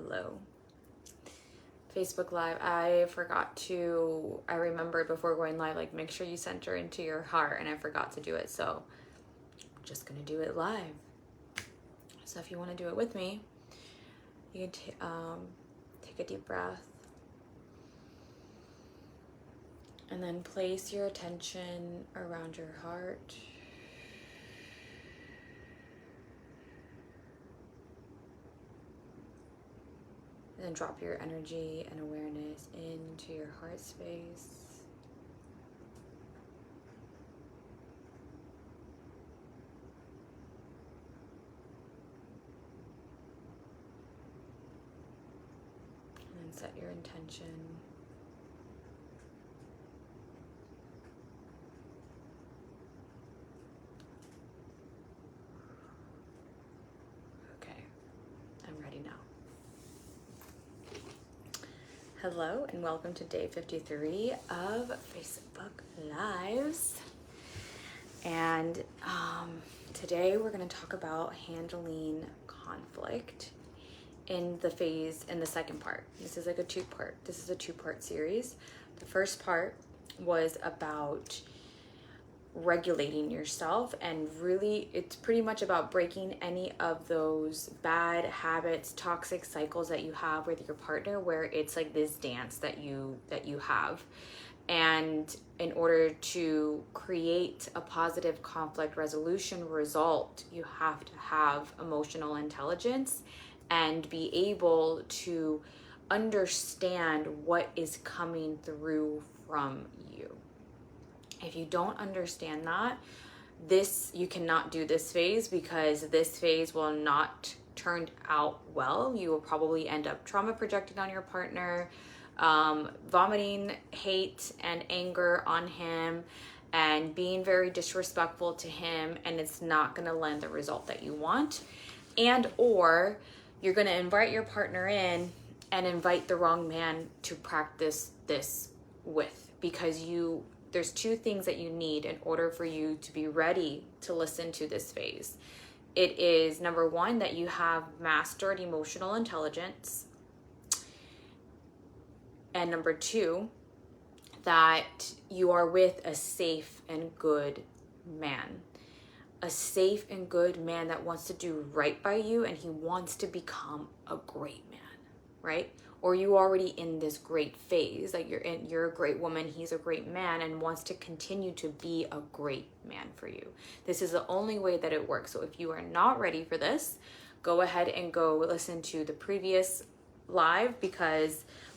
Hello. Facebook Live, I remembered before going live, like, make sure you center into your heart, and I forgot to do it, so I'm just gonna do it live. So if you want to do it with me, you can take a deep breath, and then place your attention around your heart. And then drop your energy and awareness into your heart space. And then set your intention. Okay, I'm ready now. Hello and welcome to day 53 of Facebook Lives. And today we're going to talk about handling conflict in the second part. This is like a two-part series. The first part was about regulating yourself, and really it's pretty much about breaking any of those bad habits, toxic cycles that you have with your partner, where it's like this dance that you have. And in order to create a positive conflict resolution result, you have to have emotional intelligence and be able to understand what is coming through from you. If you don't understand that, you cannot do this phase, because this phase will not turn out well. You will probably end up trauma projecting on your partner, vomiting hate and anger on him, and being very disrespectful to him, and it's not going to lend the result that you want. And or you're going to invite your partner in and invite the wrong man to practice this with, because there's two things that you need in order for you to be ready to listen to this phase. It is, number one, that you have mastered emotional intelligence. And number two, that you are with a safe and good man. A safe and good man that wants to do right by you, and he wants to become a great man, right? Or you already in this great phase, like you're a great woman, he's a great man, and wants to continue to be a great man for you. This is the only way that it works. So if you are not ready for this, go ahead and go listen to the previous live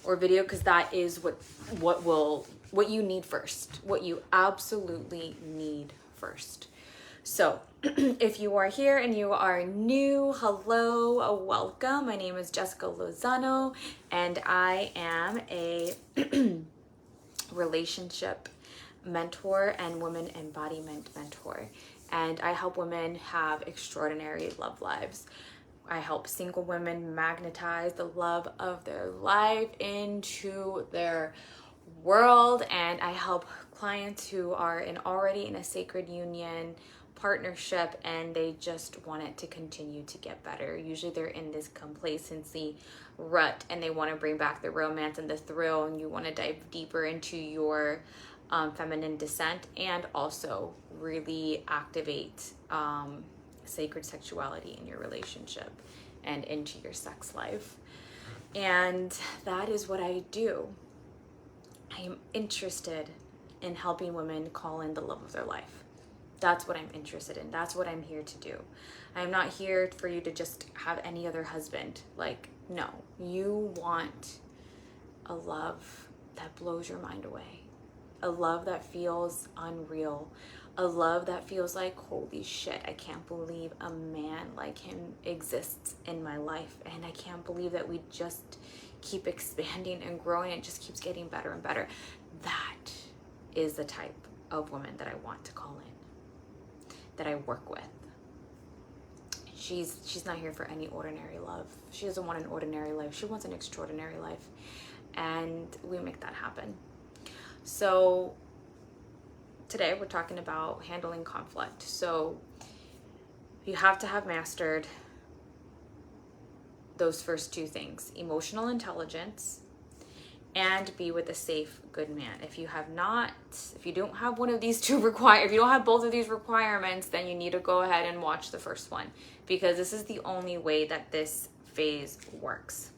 or video, because that is what you need first, what you absolutely need first. So if you are here and you are new, hello, welcome. My name is Jessica Lozano, and I am a relationship mentor and women embodiment mentor. And I help women have extraordinary love lives. I help single women magnetize the love of their life into their world, and I help clients who are already in a sacred union partnership, and they just want it to continue to get better. Usually they're in this complacency rut, and they want to bring back the romance and the thrill, and you want to dive deeper into your feminine descent, and also really activate sacred sexuality in your relationship and into your sex life. And that is what I do. I am interested in helping women call in the love of their life. That's what I'm interested in. That's what I'm here to do. I'm not here for you to just have any other husband. Like, no, you want a love that blows your mind away. A love that feels unreal. A love that feels like, holy shit, I can't believe a man like him exists in my life. And I can't believe that we just keep expanding and growing. It just keeps getting better and better. That is the type of woman that I want to call in, that I work with. She's not here for any ordinary love. She doesn't want an ordinary life. She wants an extraordinary life. And we make that happen. So today we're talking about handling conflict. So you have to have mastered those first two things, emotional intelligence and be with a safe, good man. If you don't have one of these two if you don't have both of these requirements, then you need to go ahead and watch the first one, because this is the only way that this phase works.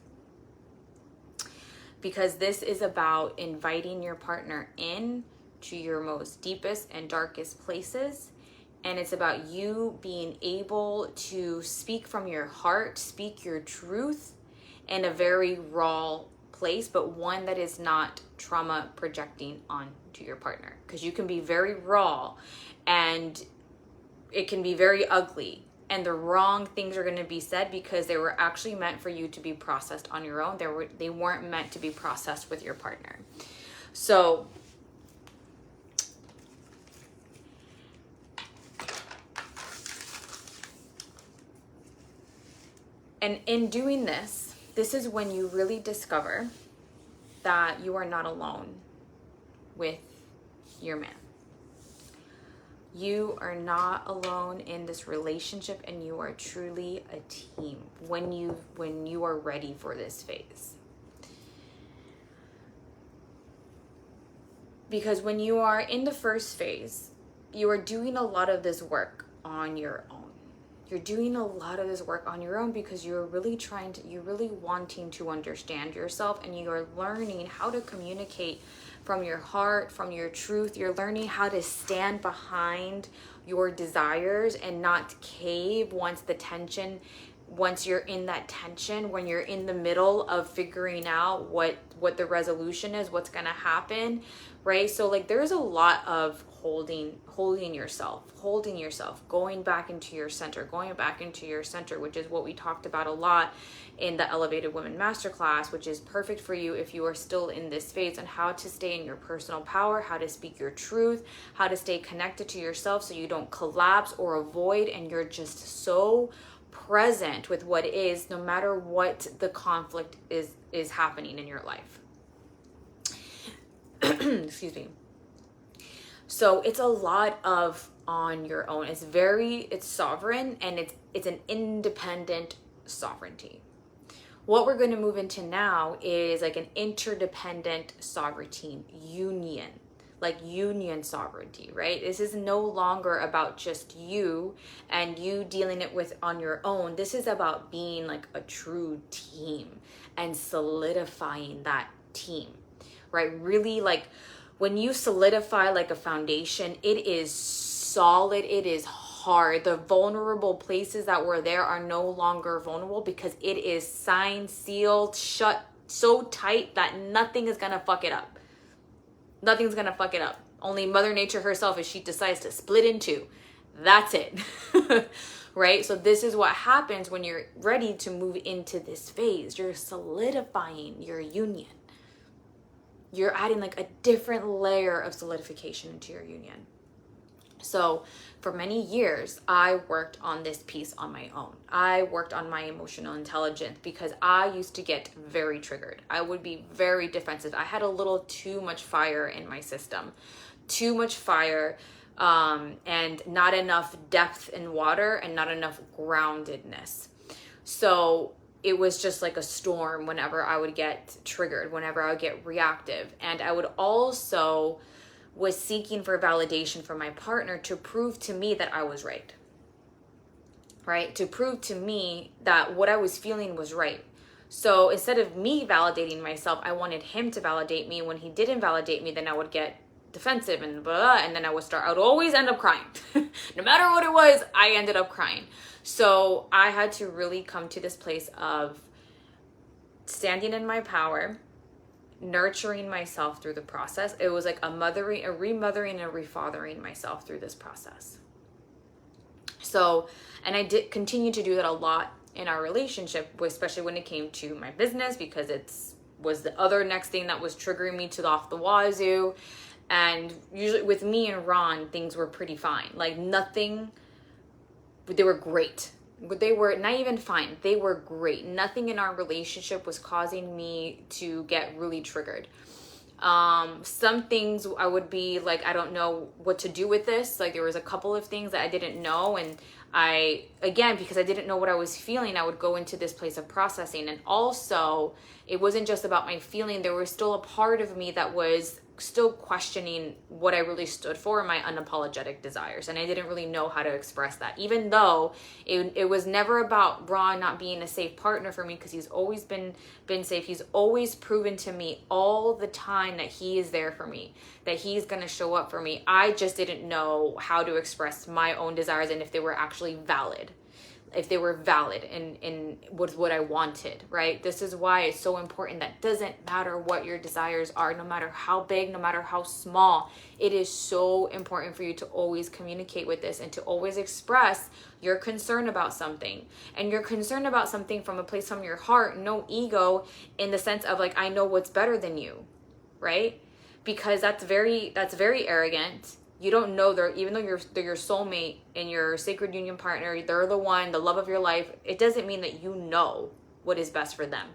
Because this is about inviting your partner in to your most deepest and darkest places. And it's about you being able to speak from your heart, speak your truth in a very raw place, but one that is not trauma projecting onto your partner. Because you can be very raw and it can be very ugly, and the wrong things are going to be said because they were actually meant for you to be processed on your own. They weren't meant to be processed with your partner. So and in doing this, this is when you really discover that you are not alone with your man. You are not alone in this relationship, and you are truly a team when you are ready for this phase. Because when you are in the first phase, you are doing a lot of this work on your own. You're doing a lot of this work on your own because you're really wanting to understand yourself, and you are learning how to communicate from your heart, from your truth. You're learning how to stand behind your desires and not cave once you're in that tension, when you're in the middle of figuring out what the resolution is, what's going to happen, right? So like there's a lot of holding yourself, going back into your center, which is what we talked about a lot in the Elevated Women Masterclass, which is perfect for you if you are still in this phase, on how to stay in your personal power, how to speak your truth, how to stay connected to yourself so you don't collapse or avoid, and you're just so present with what is, no matter what the conflict is happening in your life. Excuse me. So it's a lot of on your own. It's sovereign, and it's an independent sovereignty. What we're going to move into now is like an interdependent sovereignty union, like union sovereignty, right? This is no longer about just you and you dealing it with on your own. This is about being like a true team and solidifying that team, right? Really, like when you solidify like a foundation, it is solid, it is hard. The vulnerable places that were there are no longer vulnerable because it is signed, sealed, shut so tight that nothing is gonna fuck it up. Nothing's gonna fuck it up. Only Mother Nature herself, if she decides to split in two, that's it. Right? So this is what happens when you're ready to move into this phase. You're solidifying your union. You're adding like a different layer of solidification into your union. So for many years, I worked on this piece on my own. I worked on my emotional intelligence because I used to get very triggered. I would be very defensive. I had a little too much fire in my system, too much fire, and not enough depth in water and not enough groundedness. So it was just like a storm whenever I would get triggered, whenever I would get reactive. And I would also was seeking for validation from my partner to prove to me that I was right? To prove to me that what I was feeling was right. So instead of me validating myself, I wanted him to validate me. When he didn't validate me, then I would get defensive and blah, and then I would always end up crying. No matter what it was, I ended up crying. So I had to really come to this place of standing in my power, nurturing myself through the process. It was like a remothering and refathering myself through this process. So, and I did continue to do that a lot in our relationship, especially when it came to my business, because was the other next thing that was triggering me to off the wazoo. And usually with me and Ron, things were pretty fine. Like nothing, they were great. They were not even fine. They were great. Nothing in our relationship was causing me to get really triggered. Some things I would be like, I don't know what to do with this. Like there was a couple of things that I didn't know, and again, because I didn't know what I was feeling, I would go into this place of processing. And also, it wasn't just about my feeling. There was still a part of me that was still questioning what I really stood for, my unapologetic desires. And I didn't really know how to express that, even though it was never about Ron not being a safe partner for me, because he's always been safe. He's always proven to me all the time that he is there for me, that he's going to show up for me. I just didn't know how to express my own desires and if they were actually valid. If they were valid and was what I wanted, right? This is why it's so important that doesn't matter what your desires are, no matter how big, no matter how small, it is so important for you to always communicate with this and to always express your concern about something. And you're concerned about something from a place from your heart, no ego, in the sense of like, I know what's better than you, right? Because that's very arrogant. You don't know they're, even though they're your soulmate and your sacred union partner, they're the one, the love of your life. It doesn't mean that you know what is best for them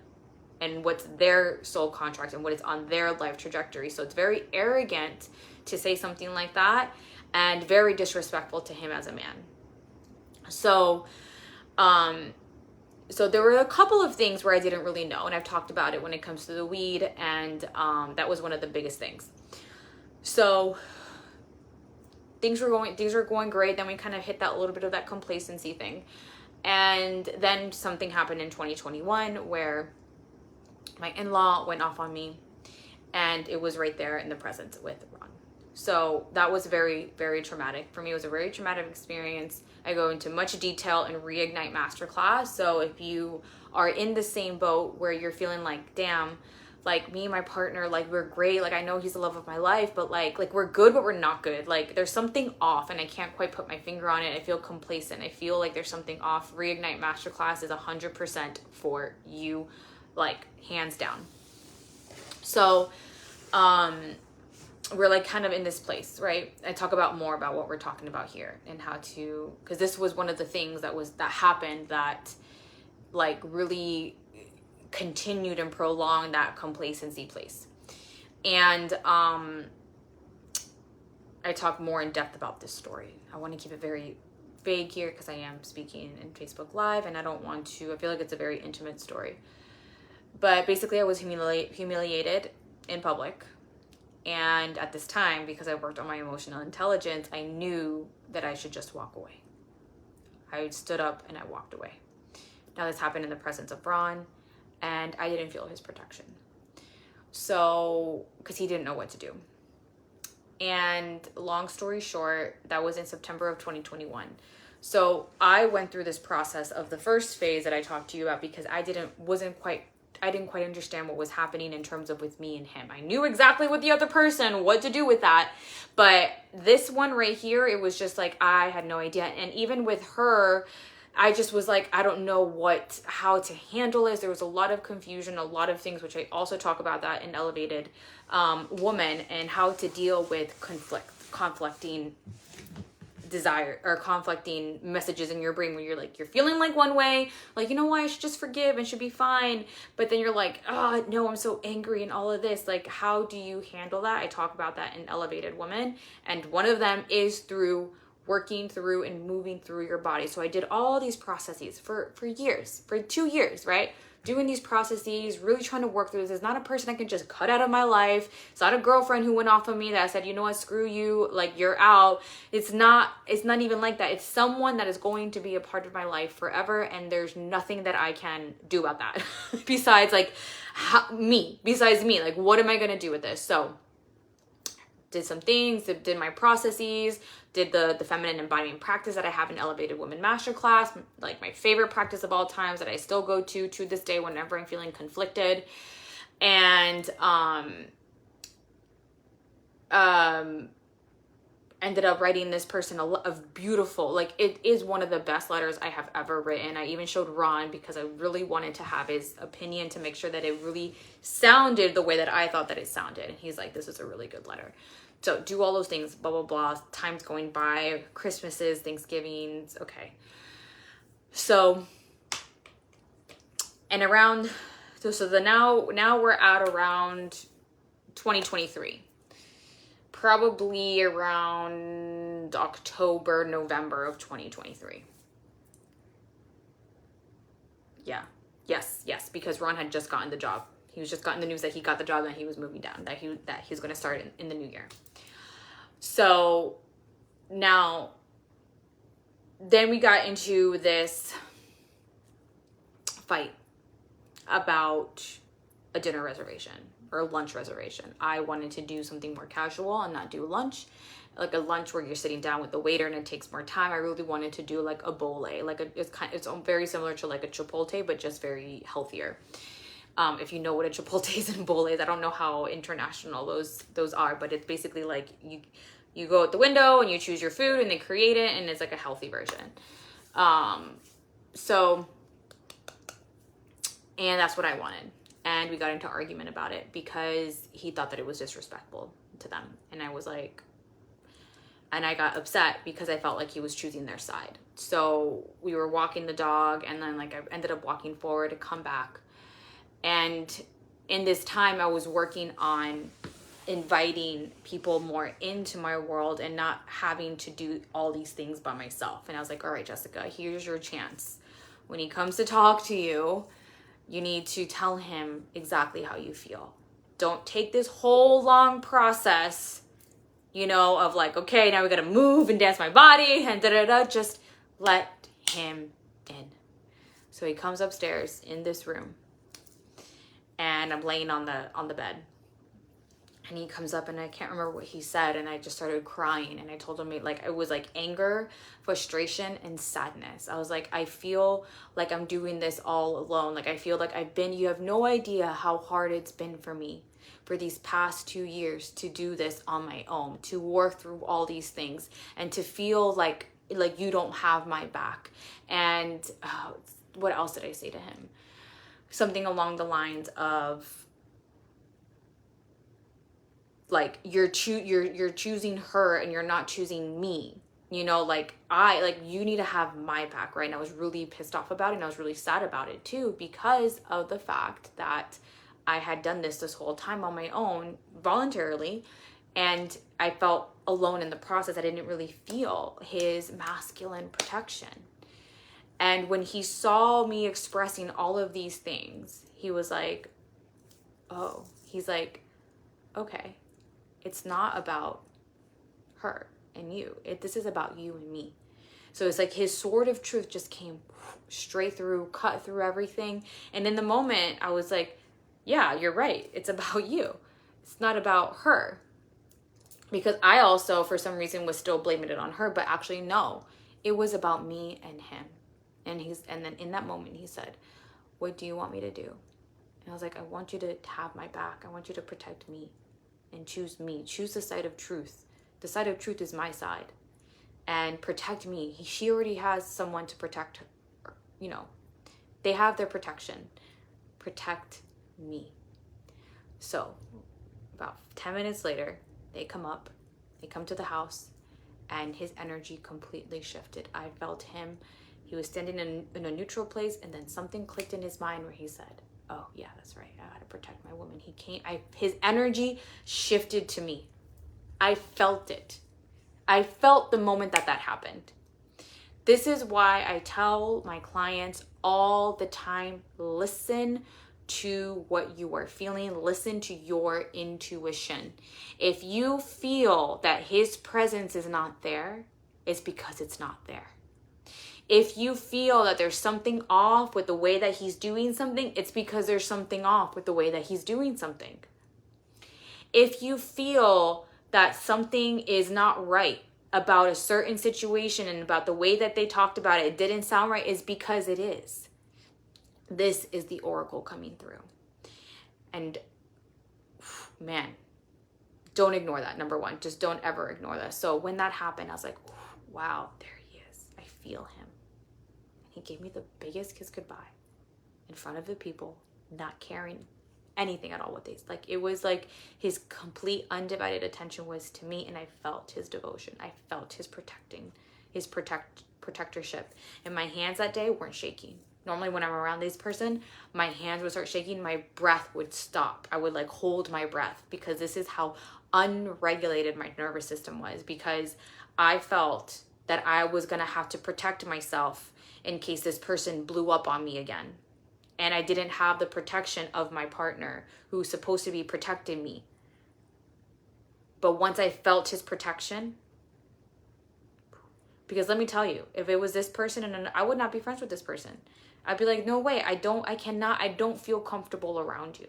and what's their soul contract and what is on their life trajectory. So it's very arrogant to say something like that and very disrespectful to him as a man. So, so there were a couple of things where I didn't really know, and I've talked about it when it comes to the weed, and that was one of the biggest things. So things were going great. Then we kind of hit that little bit of that complacency thing. And then something happened in 2021 where my in-law went off on me, and it was right there in the presence with Ron. So that was very, very traumatic. For me, it was a very traumatic experience. I go into much detail in Reignite Masterclass. So if you are in the same boat where you're feeling like, damn, like me and my partner, like we're great, like I know he's the love of my life, but like we're good, but we're not good. Like there's something off, and I can't quite put my finger on it. I feel complacent. I feel like there's something off. Reignite Masterclass is 100% for you, like hands down. So, we're like kind of in this place, right? I talk about more about what we're talking about here and how to, because this was one of the things that happened that like really continued and prolonged that complacency place. And I talk more in depth about this story. I want to keep it very vague here because I am speaking in Facebook Live, and I feel like it's a very intimate story. But basically I was humiliated in public. And at this time, because I worked on my emotional intelligence, I knew that I should just walk away. I stood up and I walked away. Now this happened in the presence of Ron, and I didn't feel his protection. So, because he didn't know what to do. And long story short, that was in September of 2021. So I went through this process of the first phase that I talked to you about, because I didn't quite understand what was happening in terms of with me and him. I knew exactly with the other person what to do with that. But this one right here, it was just like, I had no idea. And even with her, I just was like, I don't know how to handle this. There was a lot of confusion, a lot of things, which I also talk about that in Elevated Woman, and how to deal with conflicting desire or conflicting messages in your brain when you're feeling like one way, like, you know what, I should just forgive and should be fine. But then you're like, oh no, I'm so angry and all of this. Like, how do you handle that? I talk about that in Elevated Woman. And one of them is through working through and moving through your body. So I did all these processes for years, for 2 years, right? Doing these processes, really trying to work through this. It's not a person I can just cut out of my life. It's not a girlfriend who went off of me that I said, you know what, screw you, like you're out. It's not even like that. It's someone that is going to be a part of my life forever, and there's nothing that I can do about that besides like me, like what am I going to do with this? So did some things, did my processes, did the feminine embodiment practice that I have in Elevated Women Masterclass, like my favorite practice of all times that I still go to this day whenever I'm feeling conflicted. And ended up writing this person a beautiful, like it is one of the best letters I have ever written. I even showed Ron because I really wanted to have his opinion to make sure that it really sounded the way that I thought that it sounded. And he's like, this is a really good letter. So do all those things, blah, blah, blah. Time's going by, Christmases, Thanksgivings. Okay. So, and now we're at around 2023. Probably around October, November of 2023. Yeah. Yes, because Ron had just gotten the job. He was just gotten the news that he got the job and he was moving down, that he was going to start in the new year. So now, then we got into this fight about a dinner reservation or a lunch reservation. I wanted to do something more casual and not do lunch, like a lunch where you're sitting down with the waiter and it takes more time. I really wanted to do like a bowl, it's very similar to like a Chipotle, but just very healthier. If you know what a Chipotle is and bowl is, I don't know how international those are, but it's basically like you go out the window and you choose your food and they create it, and it's like a healthy version. And that's what I wanted. And we got into argument about it because he thought that it was disrespectful to them. And I was like, and I got upset because I felt like he was choosing their side. So we were walking the dog, and then like I ended up walking forward to come back. And in this time I was working on inviting people more into my world and not having to do all these things by myself. And I was like, all right, Jessica, here's your chance. When he comes to talk to you, you need to tell him exactly how you feel. Don't take this whole long process, of like, okay, now we gotta move and dance my body and da-da-da. Just let him in. So he comes upstairs in this room, and I'm laying on the bed. And he comes up, and I can't remember what he said, and I just started crying. And I told him, like, it was like anger, frustration, and sadness. I was like, I feel like I'm doing this all alone. Like, I feel like you have no idea how hard it's been for me for these past 2 years to do this on my own, to work through all these things, and to feel like you don't have my back. And what else did I say to him? Something along the lines of, like, you're choosing her and you're not choosing me. You need to have my back, right? And I was really pissed off about it, and I was really sad about it too, because of the fact that I had done this whole time on my own, voluntarily, and I felt alone in the process. I didn't really feel his masculine protection. And when he saw me expressing all of these things, he was like, oh, okay. It's not about her and you. This is about you and me. So it's like his sword of truth just came straight through, cut through everything. And in the moment, I was like, yeah, you're right. It's about you. It's not about her. Because I also, for some reason, was still blaming it on her. But actually, no. It was about me and him. And then in that moment, he said, what do you want me to do? And I was like, I want you to have my back. I want you to protect me. And choose me. Choose the side of truth. The side of truth is my side. And protect me. She already has someone to protect her. They have their protection. Protect me. So, about 10 minutes later, they come up. They come to the house. And his energy completely shifted. I felt him. He was standing in a neutral place. And then something clicked in his mind where he said, oh, yeah, that's right. I gotta protect my woman. His energy shifted to me. I felt it. I felt the moment that happened. This is why I tell my clients all the time, listen to what you are feeling. Listen to your intuition. If you feel that his presence is not there, it's because it's not there. If you feel that there's something off with the way that he's doing something, it's because there's something off with the way that he's doing something. If you feel that something is not right about a certain situation and about the way that they talked about it didn't sound right, it's because it is. This is the oracle coming through. And man, don't ignore that. Number one, just don't ever ignore that. So when that happened, I was like, wow, there he is. I feel him. He gave me the biggest kiss goodbye in front of the people, not caring anything at all what it was like his complete undivided attention was to me, and I felt his devotion. I felt his protectorship. And my hands that day weren't shaking. Normally when I'm around this person, my hands would start shaking, my breath would stop. I would like hold my breath, because this is how unregulated my nervous system was, because I felt that I was going to have to protect myself in case this person blew up on me again. And I didn't have the protection of my partner, who's supposed to be protecting me. But once I felt his protection, because let me tell you, if it was this person, and I would not be friends with this person. I'd be like, no way, I don't feel comfortable around you.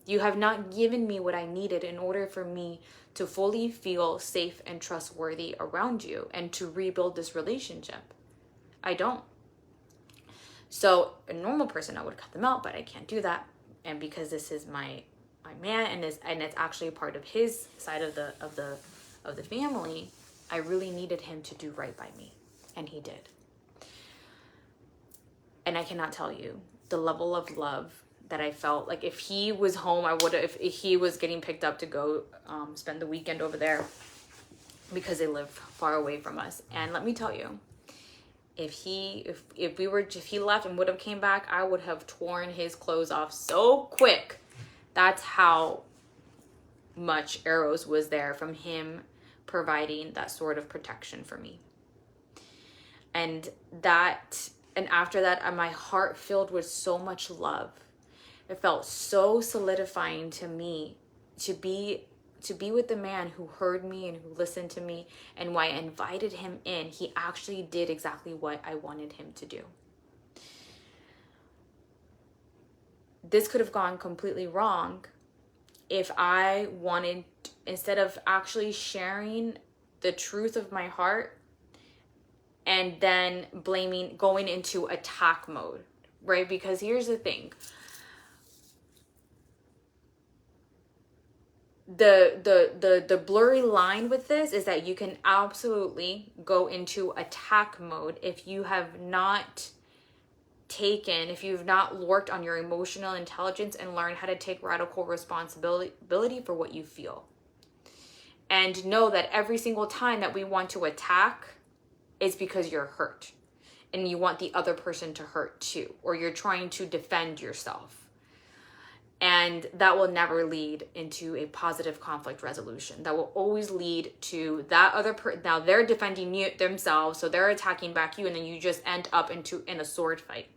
You have not given me what I needed in order for me to fully feel safe and trustworthy around you and to rebuild this relationship. I don't. So a normal person, I would cut them out, but I can't do that. And because this is my man, and it's actually a part of his side of the family, I really needed him to do right by me, and he did. And I cannot tell you the level of love that I felt. Like if he was home, I would have, if he was getting picked up to go spend the weekend over there, because they live far away from us. And let me tell you, if he left and would have came back, I would have torn his clothes off so quick. That's how much Eros was there from him providing that sort of protection for me. And after that, my heart filled with so much love. It felt so solidifying to me to be with the man who heard me and who listened to me. And when I invited him in, he actually did exactly what I wanted him to do. This could have gone completely wrong if I wanted, instead of actually sharing the truth of my heart, and then going into attack mode, right? Because here's the thing. The blurry line with this is that you can absolutely go into attack mode if you have not worked on your emotional intelligence and learned how to take radical responsibility for what you feel. And know that every single time that we want to attack, it's because you're hurt and you want the other person to hurt too, or you're trying to defend yourself. And that will never lead into a positive conflict resolution. That will always lead to that other person. Now they're defending themselves, so they're attacking back you, and then you just end up in a sword fight.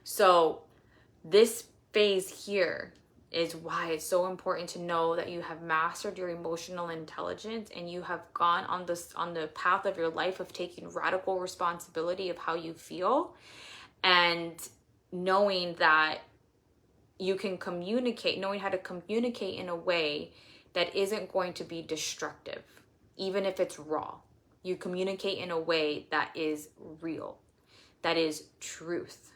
So this phase here is why it's so important to know that you have mastered your emotional intelligence and you have gone on the path of your life of taking radical responsibility of how you feel, and knowing that you can knowing how to communicate in a way that isn't going to be destructive, even if it's raw. You communicate in a way that is real, that is truth.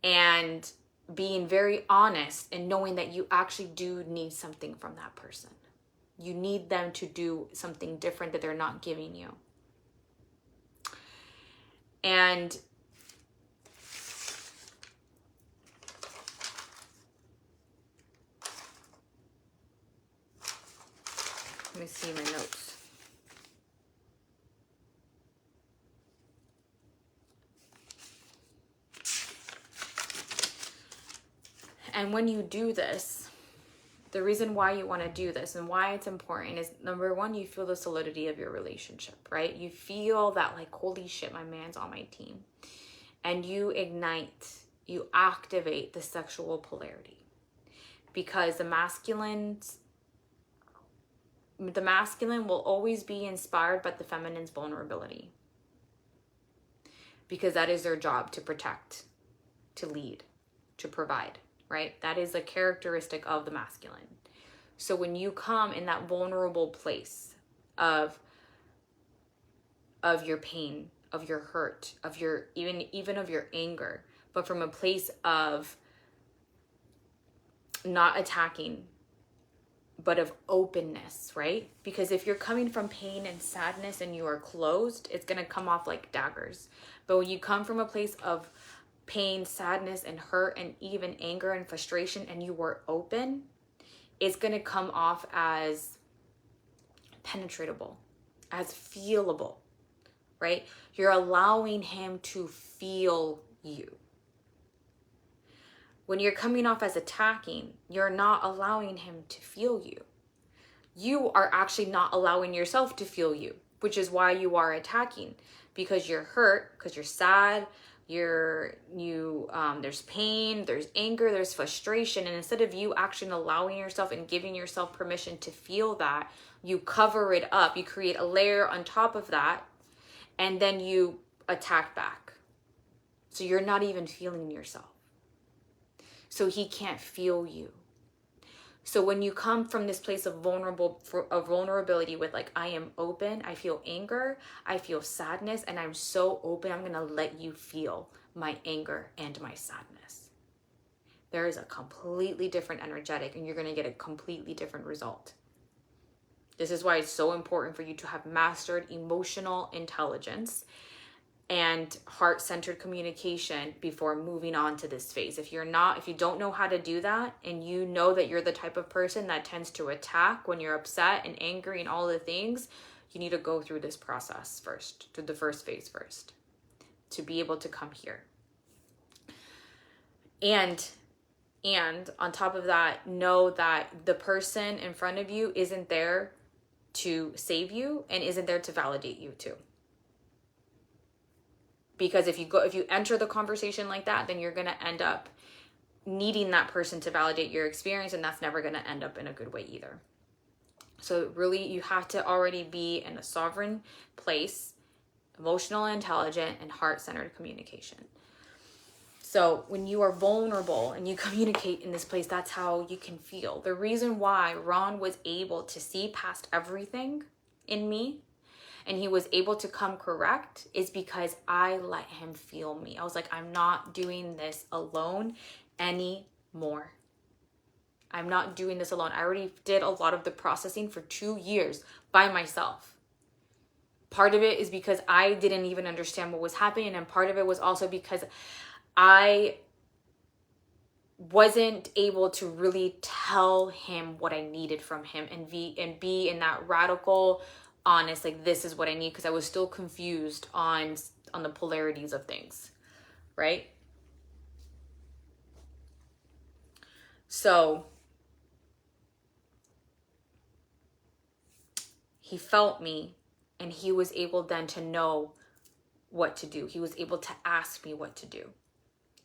And being very honest and knowing that you actually do need something from that person. You need them to do something different that they're not giving you. And let me see my notes. And when you do this, the reason why you want to do this and why it's important is, number one, you feel the solidity of your relationship, right? You feel that like, holy shit, my man's on my team. And you ignite, you activate the sexual polarity. Because the masculine will always be inspired by the feminine's vulnerability. Because that is their job, to protect, to lead, to provide. Right? That is a characteristic of the masculine. So when you come in that vulnerable place of your pain, of your hurt, of your even of your anger, but from a place of not attacking, but of openness, right? Because if you're coming from pain and sadness and you are closed, it's going to come off like daggers. But when you come from a place of pain, sadness, and hurt, and even anger and frustration, and you were open, it's going to come off as penetratable, as feelable, right? You're allowing him to feel you. When you're coming off as attacking, you're not allowing him to feel you. You are actually not allowing yourself to feel you, which is why you are attacking, because you're hurt, because you're sad, there's pain, there's anger, there's frustration. And instead of you actually allowing yourself and giving yourself permission to feel that, you cover it up. You create a layer on top of that, and then you attack back. So you're not even feeling yourself. So he can't feel you. So when you come from this place of vulnerability with like, I am open, I feel anger, I feel sadness, and I'm so open, I'm gonna let you feel my anger and my sadness. There is a completely different energetic, and you're gonna get a completely different result. This is why it's so important for you to have mastered emotional intelligence and heart-centered communication before moving on to this phase. If you don't know how to do that, and you know that you're the type of person that tends to attack when you're upset and angry and all the things, you need to go through this process first, to the first phase first, to be able to come here. And on top of that, know that the person in front of you isn't there to save you and isn't there to validate you too. Because if you enter the conversation like that, then you're going to end up needing that person to validate your experience, and that's never going to end up in a good way either. So really, you have to already be in a sovereign place, emotional, intelligent, and heart-centered communication. So when you are vulnerable and you communicate in this place, that's how you can feel. The reason why Ron was able to see past everything in me, and he was able to come correct, is because I let him feel me. I was like, I'm not doing this alone anymore. I'm not doing this alone. I already did a lot of the processing for 2 years by myself. Part of it is because I didn't even understand what was happening, and part of it was also because I wasn't able to really tell him what I needed from him and be in that radical, honest, like, this is what I need, because I was still confused on the polarities of things, right? So he felt me, and he was able then to know what to do. He was able to ask me what to do,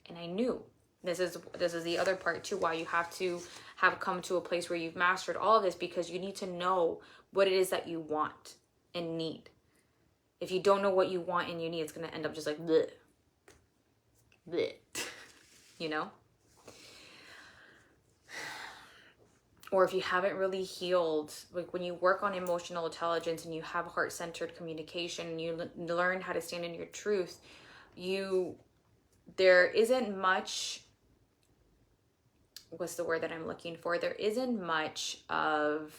and I knew. This is the other part too, why you have to have come to a place where you've mastered all of this, because you need to know what it is that you want and need. If you don't know what you want and you need, it's going to end up just like bleh, bleh, you know? Or if you haven't really healed, like when you work on emotional intelligence and you have heart-centered communication and you learn how to stand in your truth, there isn't much, what's the word that I'm looking for? There isn't much of,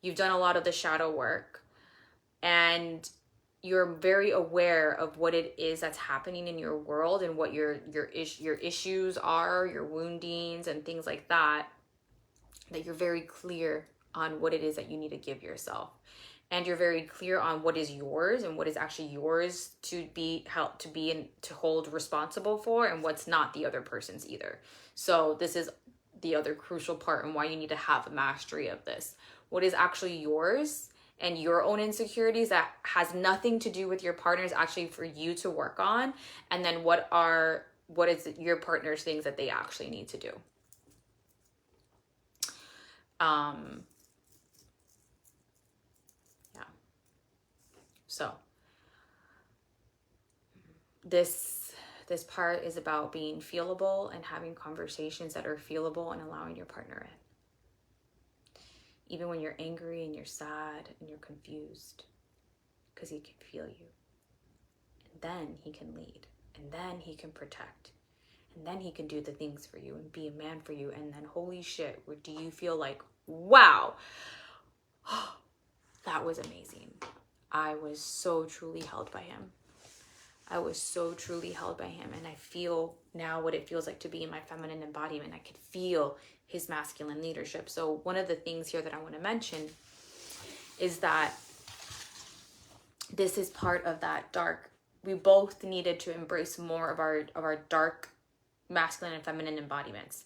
you've done a lot of the shadow work, and you're very aware of what it is that's happening in your world and what your issues are, your woundings and things like that you're very clear on what it is that you need to give yourself. And you're very clear on what is yours and what is actually yours to hold responsible for, and what's not the other person's either. So this is the other crucial part, and why you need to have a mastery of this. What is actually yours and your own insecurities that has nothing to do with your partner is actually for you to work on. And then what is your partner's things that they actually need to do. So this part is about being feelable and having conversations that are feelable and allowing your partner in. Even when you're angry and you're sad and you're confused, because he can feel you. And then he can lead, and then he can protect, and then he can do the things for you and be a man for you. And then holy shit, do you feel like, wow, that was amazing. I was so truly held by him. And I feel now what it feels like to be in my feminine embodiment. I could feel his masculine leadership. So one of the things here that I want to mention is that this is part of that dark. We both needed to embrace more of our dark masculine and feminine embodiments.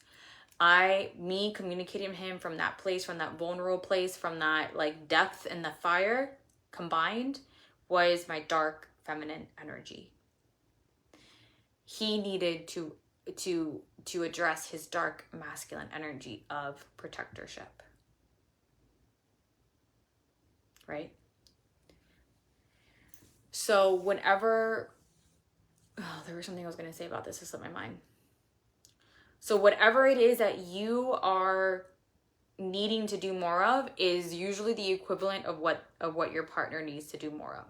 Me communicating with him from that place, from that vulnerable place, from that like depth and the fire combined was my dark feminine energy. He needed to address his dark masculine energy of protectorship. Right? So whenever, there was something I was going to say about this, it slipped my mind. So whatever it is that you are needing to do more of is usually the equivalent of what your partner needs to do more of.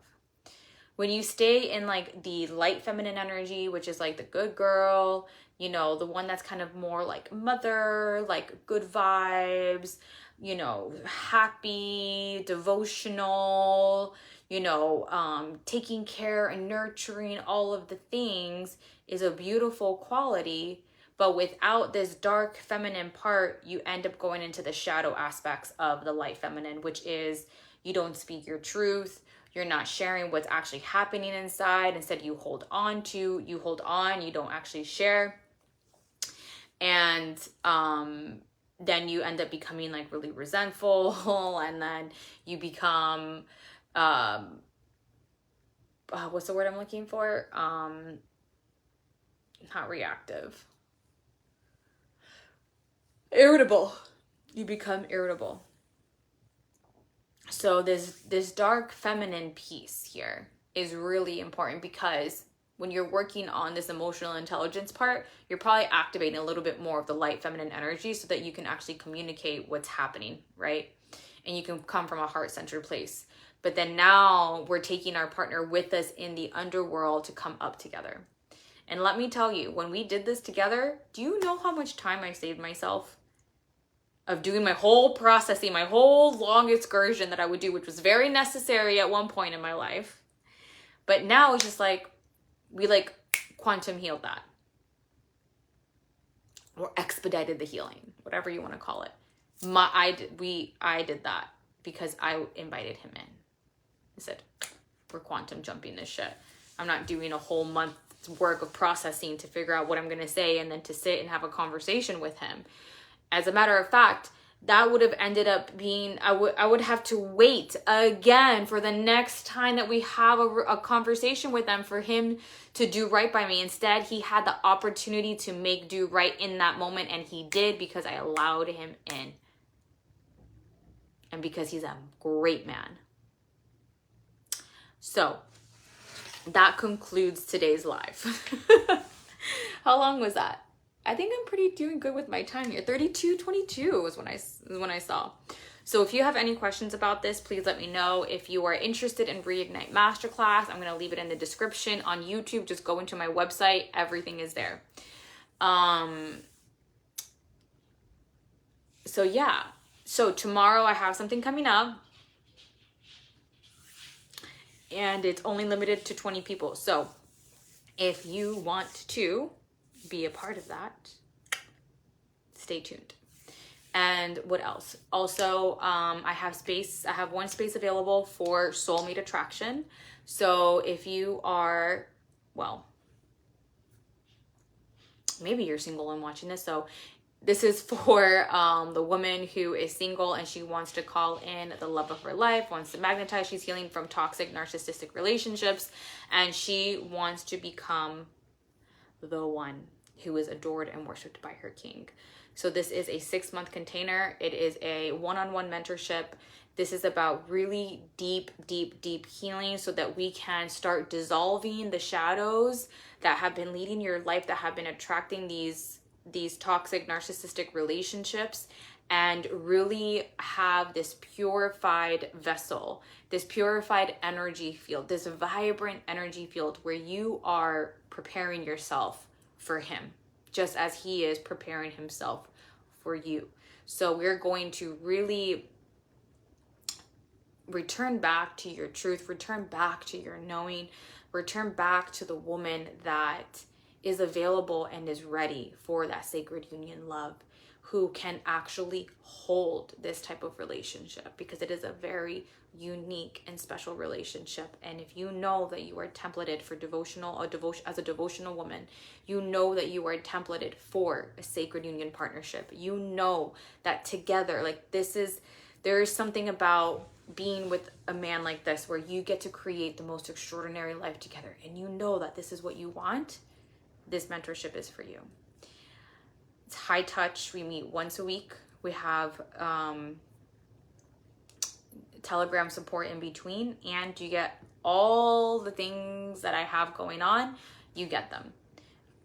When you stay in like the light feminine energy, which is like the good girl, you know, the one that's kind of more like mother, like good vibes, you know, happy, devotional, you know, taking care and nurturing, all of the things is a beautiful quality. But without this dark feminine part, you end up going into the shadow aspects of the light feminine, which is you don't speak your truth. You're not sharing what's actually happening inside. Instead, you hold on, you don't actually share. And then you end up becoming like really resentful. And then you become, what's the word I'm looking for? Not reactive. Irritable. You become irritable. So this dark feminine piece here is really important, because when you're working on this emotional intelligence part, you're probably activating a little bit more of the light feminine energy so that you can actually communicate what's happening, right? And you can come from a heart-centered place. But then now we're taking our partner with us in the underworld to come up together. And let me tell you, when we did this together, do you know how much time I saved myself? Of doing my whole processing, my whole long excursion that I would do, which was very necessary at one point in my life. But now it's just like, we like quantum healed that. Or expedited the healing, whatever you want to call it. I did that because I invited him in. I said, we're quantum jumping this shit. I'm not doing a whole month's work of processing to figure out what I'm going to say and then to sit and have a conversation with him. As a matter of fact, that would have ended up being, I would have to wait again for the next time that we have a conversation with them for him to do right by me. Instead, he had the opportunity to make do right in that moment, and he did, because I allowed him in. And because he's a great man. So, that concludes today's live. How long was that? I think I'm pretty doing good with my time here. 32:22 was when I saw. So if you have any questions about this, please let me know. If you are interested in Reignite Masterclass, I'm going to leave it in the description. On YouTube, just go into my website. Everything is there. So yeah. So tomorrow I have something coming up. And it's only limited to 20 people. So if you want to be a part of that, stay tuned. And what else? Also, I have one space available for soulmate attraction. So if you are, well, maybe you're single and watching this. So this is for the woman who is single and she wants to call in the love of her life, wants to magnetize. She's healing from toxic narcissistic relationships, and she wants to become the one who is adored and worshipped by her king. So this is a 6-month container. It is a one-on-one mentorship. This is about really deep healing so that we can start dissolving the shadows that have been leading your life, that have been attracting these toxic narcissistic relationships, and really have this purified vessel, this purified energy field, this vibrant energy field where you are preparing yourself for him, just as he is preparing himself for you. So we're going to really return back to your truth, return back to your knowing, return back to the woman that is available and is ready for that sacred union love. who can actually hold this type of relationship, because it is a very unique and special relationship. And if you know that you are templated for as a devotional woman, you know that you are templated for a sacred union partnership. You know that together, like there is something about being with a man like this where you get to create the most extraordinary life together, and you know that this is what you want. This mentorship is for you. It's high touch. We meet once a week. We have Telegram support in between, and you get all the things that I have going on. You get them,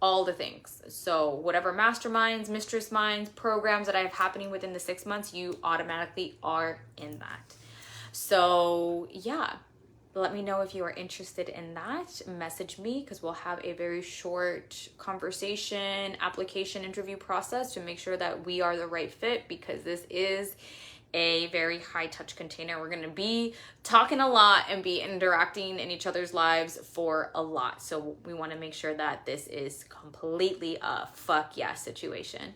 all the things. So whatever masterminds, mistress minds, programs that I have happening within the 6 months, you automatically are in that. So yeah, let me know if you are interested in that. Message me, because we'll have a very short conversation, application, interview process to make sure that we are the right fit, because this is a very high touch container. We're going to be talking a lot and be interacting in each other's lives for a lot. So we want to make sure that this is completely a fuck yeah situation.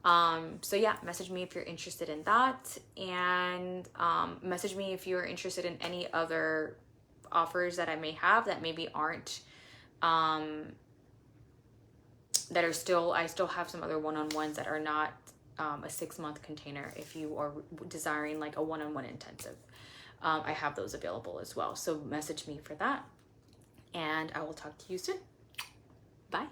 So yeah, message me if you're interested in that, and message me if you're interested in any other offers that I may have that maybe aren't that are still, I still have some other one-on-ones that are not a 6-month container. If you are desiring like a one-on-one intensive, I have those available as well. So message me for that, and I will talk to you soon. Bye.